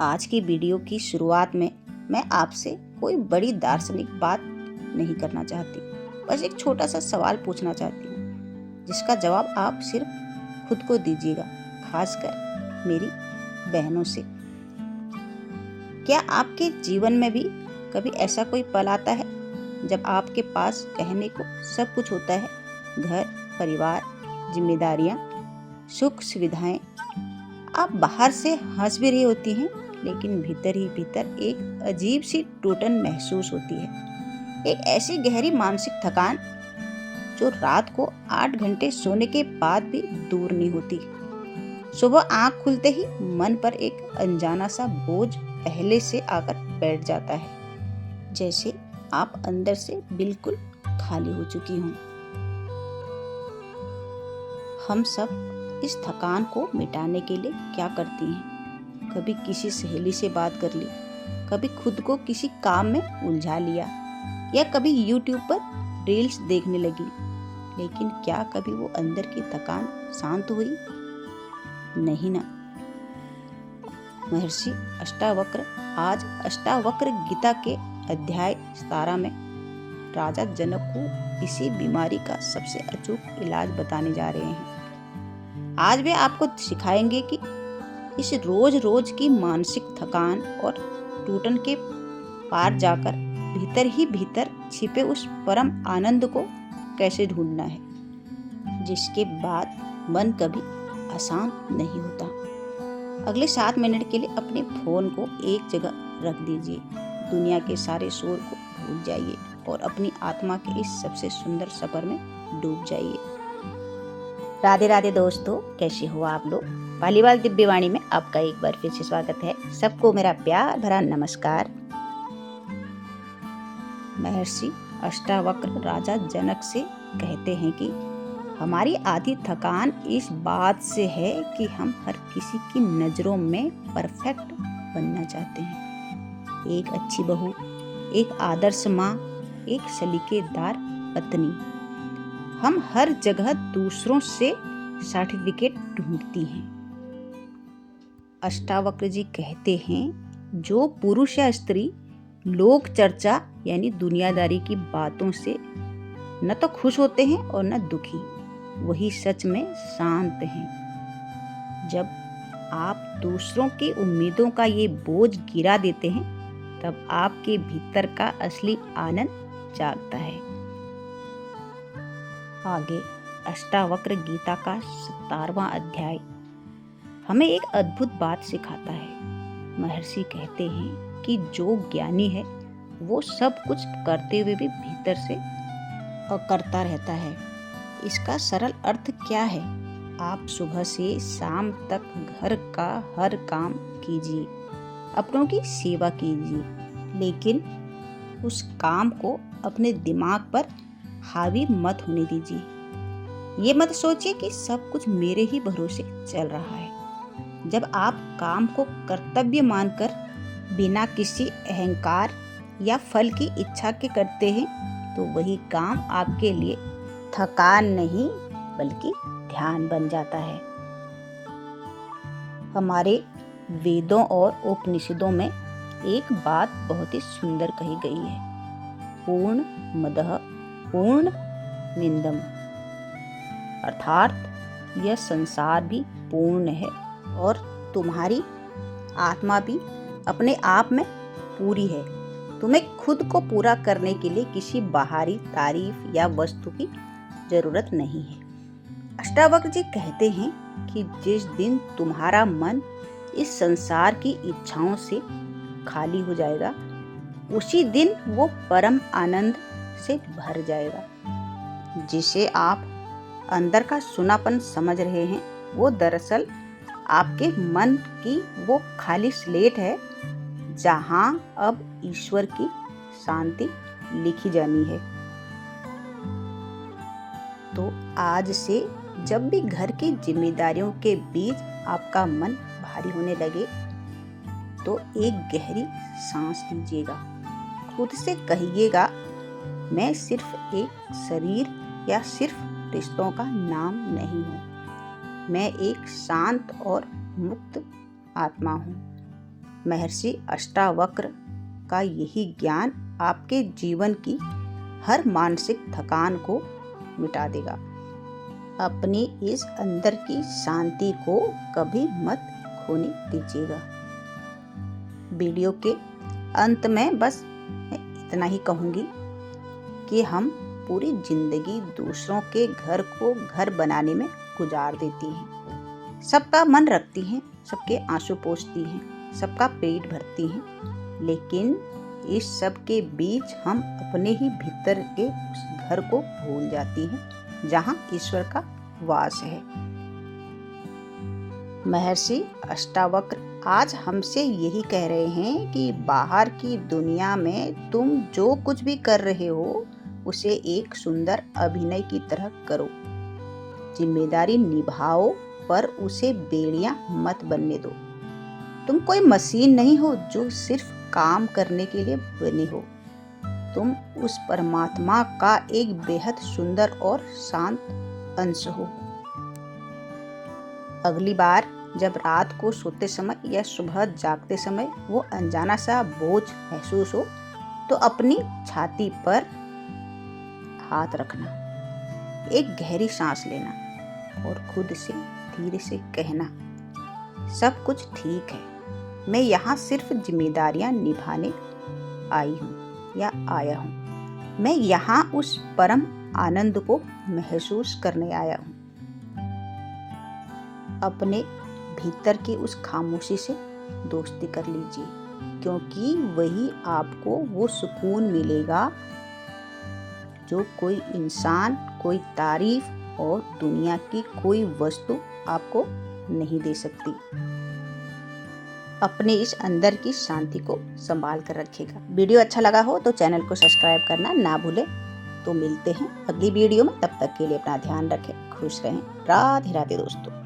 आज की वीडियो की शुरुआत में मैं आपसे कोई बड़ी दार्शनिक बात नहीं करना चाहती, बस एक छोटा सा सवाल पूछना चाहती हूँ जिसका जवाब आप सिर्फ खुद को दीजिएगा, खासकर मेरी बहनों से। क्या आपके जीवन में भी कभी ऐसा कोई पल आता है जब आपके पास कहने को सब कुछ होता है? घर, परिवार, जिम्मेदारियाँ, सुख सुविधाएं। आप बाहर से हंस भी रही होती हैं, लेकिन भीतर ही भीतर एक अजीब सी टूटन महसूस होती है। एक ऐसी गहरी मानसिक थकान जो रात को 8 घंटे सोने के बाद भी दूर नहीं होती। सुबह आंख खुलते ही मन पर एक अनजाना सा बोझ पहले से आकर बैठ जाता है, जैसे आप अंदर से बिल्कुल खाली हो चुकी हों। हम सब इस थकान को मिटाने के लिए क्या करती हैं? कभी किसी सहेली से बात कर ली, कभी खुद को किसी काम में उलझा लिया, या कभी YouTube पर रील्स देखने लगी। लेकिन क्या कभी वो अंदर की थकान शांत हुई? नहीं ना। महर्षि अष्टावक्र आज अष्टावक्र गीता के अध्याय 17 में राजा जनक को इसी बीमारी का सबसे अचूक इलाज बताने जा रहे हैं। आज वे आपको सिखाएंगे कि इस रोज रोज की मानसिक थकान और टूटन के पार जाकर भीतर ही भीतर छिपे उस परम आनंद को कैसे ढूंढना है, जिसके बाद मन कभी अशांत नहीं होता। अगले 7 मिनट के लिए अपने फोन को एक जगह रख दीजिए, दुनिया के सारे शोर को भूल जाइए और अपनी आत्मा के इस सबसे सुंदर सफर में डूब जाइए। राधे राधे दोस्तों, कैसे हो आप लोग? पालीवाल दिव्यवाणी में आपका एक बार फिर से स्वागत है। सबको मेरा प्यार भरा नमस्कार। महर्षि अष्टावक्र राजा जनक से कहते हैं कि हमारी आधी थकान इस बात से है कि हम हर किसी की नज़रों में परफेक्ट बनना चाहते हैं। एक अच्छी बहू, एक आदर्श माँ, एक सलीकेदार पत्नी। हम हर जगह दूसरों से सर्टिफिकेट ढूंढती हैं। अष्टावक्र जी कहते हैं, जो पुरुष या स्त्री लोक चर्चा यानी दुनियादारी की बातों से न तो खुश होते हैं और न दुखी, वही सच में शांत हैं। जब आप दूसरों की उम्मीदों का ये बोझ गिरा देते हैं, तब आपके भीतर का असली आनंद जागता है। आगे अष्टावक्र गीता का 17वां अध्याय हमें एक अद्भुत बात सिखाता है। महर्षि कहते हैं कि जो ज्ञानी है वो सब कुछ करते हुए भी भीतर से अकर्ता रहता है। इसका सरल अर्थ क्या है? आप सुबह से शाम तक घर का हर काम कीजिए, अपनों की सेवा कीजिए, लेकिन उस काम को अपने दिमाग पर हावी मत होने दीजिए। ये मत सोचिए कि सब कुछ मेरे ही भरोसे चल रहा है। जब आप काम को कर्तव्य मानकर बिना किसी अहंकार या फल की इच्छा के करते हैं, तो वही काम आपके लिए थकान नहीं बल्कि ध्यान बन जाता है। हमारे वेदों और उपनिषदों में एक बात बहुत ही सुंदर कही गई है, पूर्ण मदः पूर्ण मिंदम, अर्थात यह संसार भी पूर्ण है और तुम्हारी आत्मा भी अपने आप में पूरी है। तुम्हें खुद को पूरा करने के लिए किसी बाहरी तारीफ या वस्तु की जरूरत नहीं है। अष्टावक्र जी कहते हैं कि जिस दिन तुम्हारा मन इस संसार की इच्छाओं से खाली हो जाएगा, उसी दिन वो परम आनंद से भर जाएगा। जिसे आप अंदर का सुनापन समझ रहे हैं, वो दरअसल आपके मन की वो खाली स्लेट है जहां अब ईश्वर की शांति लिखी जानी है। तो आज से जब भी घर की जिम्मेदारियों के बीच आपका मन भारी होने लगे, तो एक गहरी सांस लीजिएगा। खुद से कहिएगा, मैं सिर्फ एक शरीर या सिर्फ रिश्तों का नाम नहीं हूँ, मैं एक शांत और मुक्त आत्मा हूँ। महर्षि अष्टावक्र का यही ज्ञान आपके जीवन की हर मानसिक थकान को मिटा देगा। अपनी इस अंदर की शांति को कभी मत खोने दीजिएगा। वीडियो के अंत में बस मैं इतना ही कहूँगी कि हम पूरी जिंदगी दूसरों के घर को घर बनाने में गुजार देती हैं, सबका मन रखती हैं, सबके आंसू पोंछती हैं, सबका पेट भरती हैं, लेकिन इस सब के बीच हम अपने ही भीतर के उस घर को भूल जाती हैं जहाँ ईश्वर का वास है। महर्षि अष्टावक्र आज हमसे यही कह रहे हैं कि बाहर की दुनिया में तुम जो कुछ भी कर रहे हो उसे एक सुंदर अभिनय की तरह करो, जिम्मेदारी निभाओ, पर उसे बेड़ियां मत बनने दो। तुम कोई मशीन नहीं हो जो सिर्फ काम करने के लिए बनी हो। तुम उस परमात्मा का एक बेहद सुंदर और शांत अंश हो। अगली बार जब रात को सोते समय या सुबह जागते समय वो अनजाना सा बोझ महसूस हो तो अपनी छाती पर हाथ रखना, एक गहरी सांस लेना और खुद से धीरे से कहना, सब कुछ ठीक है, मैं यहाँ सिर्फ जिम्मेदारियाँ निभाने आई हूँ या आया हूँ। मैं यहाँ उस परम आनंद को महसूस करने आया हूँ। अपने भीतर की उस खामोशी से दोस्ती कर लीजिए, क्योंकि वही आपको वो सुकून मिलेगा जो कोई इंसान, कोई तारीफ और दुनिया की कोई वस्तु आपको नहीं दे सकती। अपने इस अंदर की शांति को संभाल कर रखिएगा। वीडियो अच्छा लगा हो तो चैनल को सब्सक्राइब करना ना भूलें। तो मिलते हैं अगली वीडियो में, तब तक के लिए अपना ध्यान रखें, खुश रहें। राधे राधे दोस्तों।